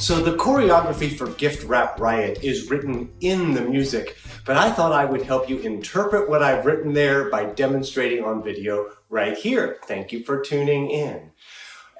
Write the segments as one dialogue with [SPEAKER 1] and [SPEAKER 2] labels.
[SPEAKER 1] So the choreography for Gift Wrap Riot is written in the music, but I thought I would help you interpret what I've written there by demonstrating on video right here. Thank you for tuning in.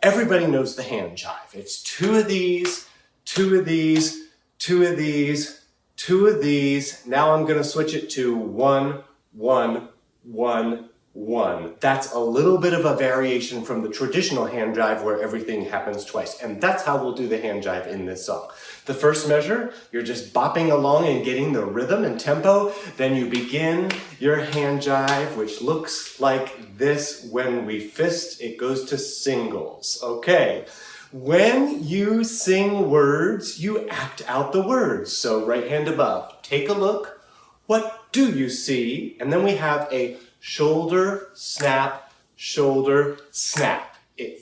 [SPEAKER 1] Everybody knows the hand jive. It's two of these, two of these, two of these, two of these. Now I'm going to switch it to 1, 1, 1, 1. That's a little bit of a variation from the traditional hand jive where everything happens twice. And that's how we'll do the hand jive in this song. The first measure, you're just bopping along and getting the rhythm and tempo. Then you begin your hand jive, which looks like this. When we fist, it goes to singles. Okay. When you sing words, you act out the words. So right hand above, take a look. What do you see? And then we have a shoulder, snap, shoulder, snap.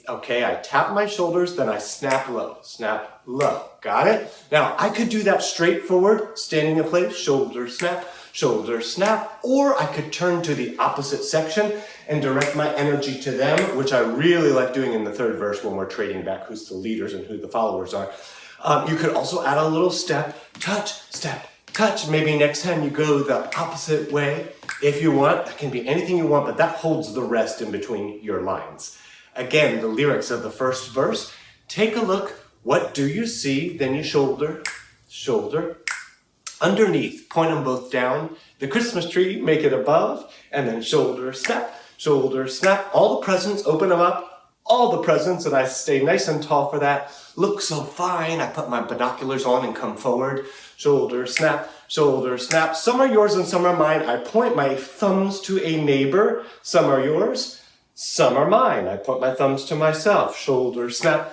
[SPEAKER 1] Okay, I tap my shoulders, then I snap low, snap low. Got it? Now, I could do that straightforward, standing in place, shoulder, snap, or I could turn to the opposite section and direct my energy to them, which I really like doing in the third verse when we're trading back who's the leaders and who the followers are. You could also add a little step, step, touch. Maybe next time you go the opposite way. If you want, that can be anything you want, but that holds the rest in between your lines. Again, the lyrics of the first verse, take a look. What do you see? Then you shoulder, shoulder. Underneath, point them both down. The Christmas tree, make it above, and then shoulder, snap, shoulder, snap. All the presents, open them up. All the presents, and I stay nice and tall for that. Look so fine. I put my binoculars on and come forward. Shoulder, snap, shoulder, snap. Some are yours and some are mine. I point my thumbs to a neighbor. Some are yours, some are mine. I point my thumbs to myself. Shoulder, snap,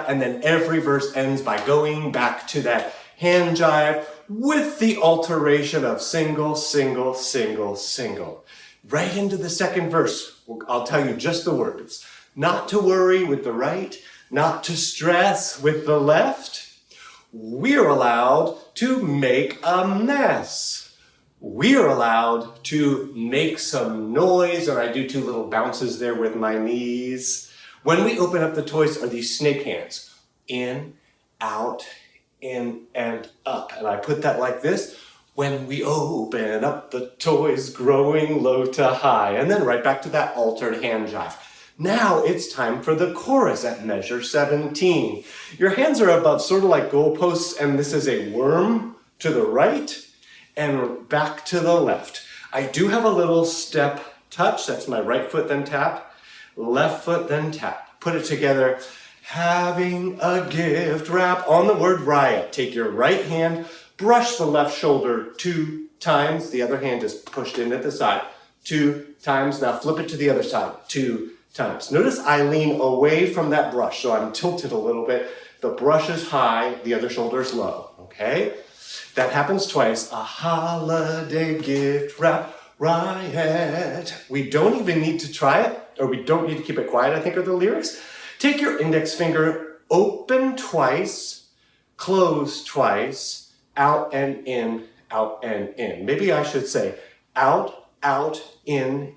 [SPEAKER 1] and then every verse ends by going back to that hand jive with the alteration of single, single, single, single. Right into the second verse, I'll tell you just the words. Not to worry with the right, not to stress with the left. We're allowed to make a mess. We're allowed to make some noise, and I do two little bounces there with my knees. When we open up the toys are these snake hands. In, out, in, and up. And I put that like this. When we open up the toys, growing low to high. And then right back to that altered hand jive. Now it's time for the chorus at measure 17. Your hands are above, sort of like goalposts, and this is a worm to the right and back to the left. I do have a little step touch. That's my right foot, then tap. Left foot, then tap. Put it together. Having a gift wrap on the word riot. Take your right hand, brush the left shoulder 2 times. The other hand is pushed in at the side 2 times. Now flip it to the other side 2 times. Notice I lean away from that brush, so I'm tilted a little bit. The brush is high, the other shoulder is low, okay? That happens twice. A holiday gift wrap riot. We don't even need to try it, or we don't need to keep it quiet, I think are the lyrics. Take your index finger, open twice, close twice, out and in, out and in. Maybe I should say out, in,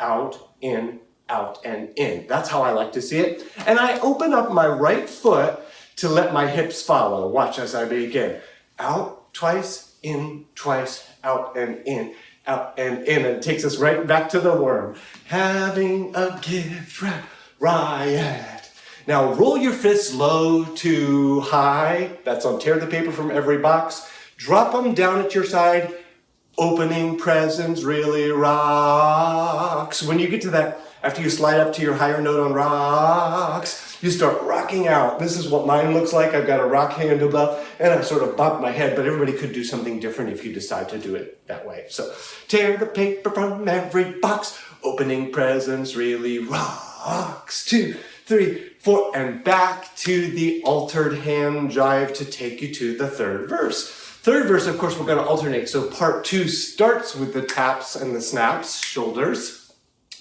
[SPEAKER 1] out, in, out and in. That's how I like to see it. And I open up my right foot to let my hips follow. Watch as I begin. Out twice, in twice, out and in, out and in. And it takes us right back to the worm. Having a gift wrap riot. Now roll your fists low to high. That's on tear the paper from every box. Drop them down at your side. Opening presents really rocks. When you get to that, after you slide up to your higher note on rocks, you start rocking out. This is what mine looks like. I've got a rock hand above, and I sort of bump my head, but everybody could do something different if you decide to do it that way. So tear the paper from every box. Opening presents really rocks. 2, 3, 4, and back to the altered hand jive to take you to the third verse. Third verse, of course, we're going to alternate. So part 2 starts with the taps and the snaps, shoulders.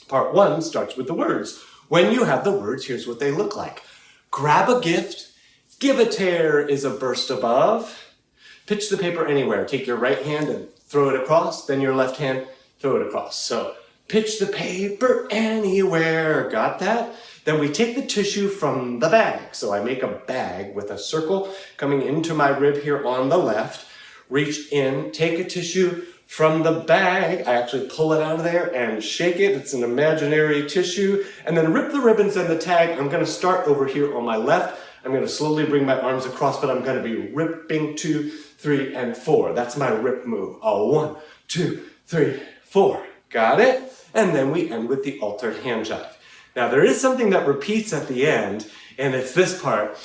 [SPEAKER 1] Part 1 starts with the words. When you have the words, here's what they look like. Grab a gift. Give a tear is a burst above. Pitch the paper anywhere. Take your right hand and throw it across. Then your left hand, throw it across. So pitch the paper anywhere. Got that? Then we take the tissue from the bag. So I make a bag with a circle coming into my rib here on the left, reach in, take a tissue from the bag, I actually pull it out of there and shake it, it's an imaginary tissue, and then rip the ribbons and the tag. I'm gonna start over here on my left. I'm gonna slowly bring my arms across, but I'm gonna be ripping 2, 3, and 4. That's my rip move. 1, 2, 3, 4. Got it? And then we end with the altered hand jive. Now there is something that repeats at the end, and it's this part.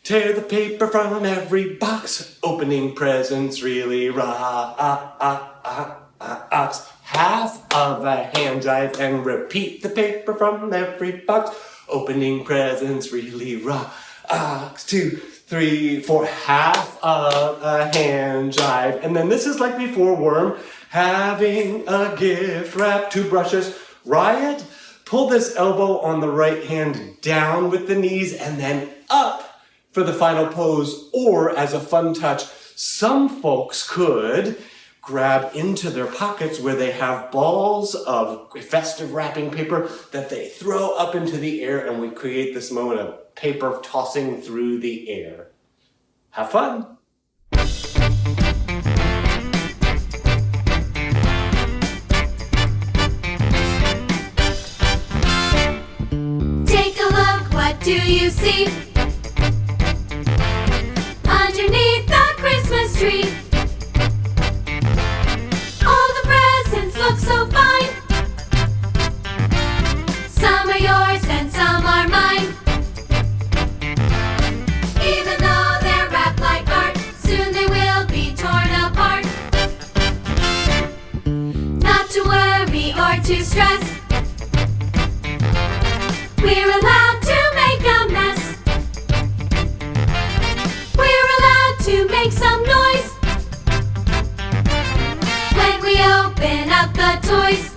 [SPEAKER 1] Tear the paper from every box, opening presents really rocks. Half of a hand jive and repeat the paper from every box, opening presents really rocks. 2, 3, 4, half of a hand jive. And then this is like before, worm, having a gift wrap, 2 brushes. Riot, pull this elbow on the right hand down with the knees and then up for the final pose, or as a fun touch, some folks could grab into their pockets where they have balls of festive wrapping paper that they throw up into the air, and we create this moment of paper tossing through the air. Have fun.
[SPEAKER 2] Take a look, what do you see? Underneath the Christmas tree, all the presents look so fine. Some are yours and some are mine. Even though they're wrapped like art, soon they will be torn apart. Not to worry or to stress, we're allowed to make a mess. To make some noise when we open up the toys.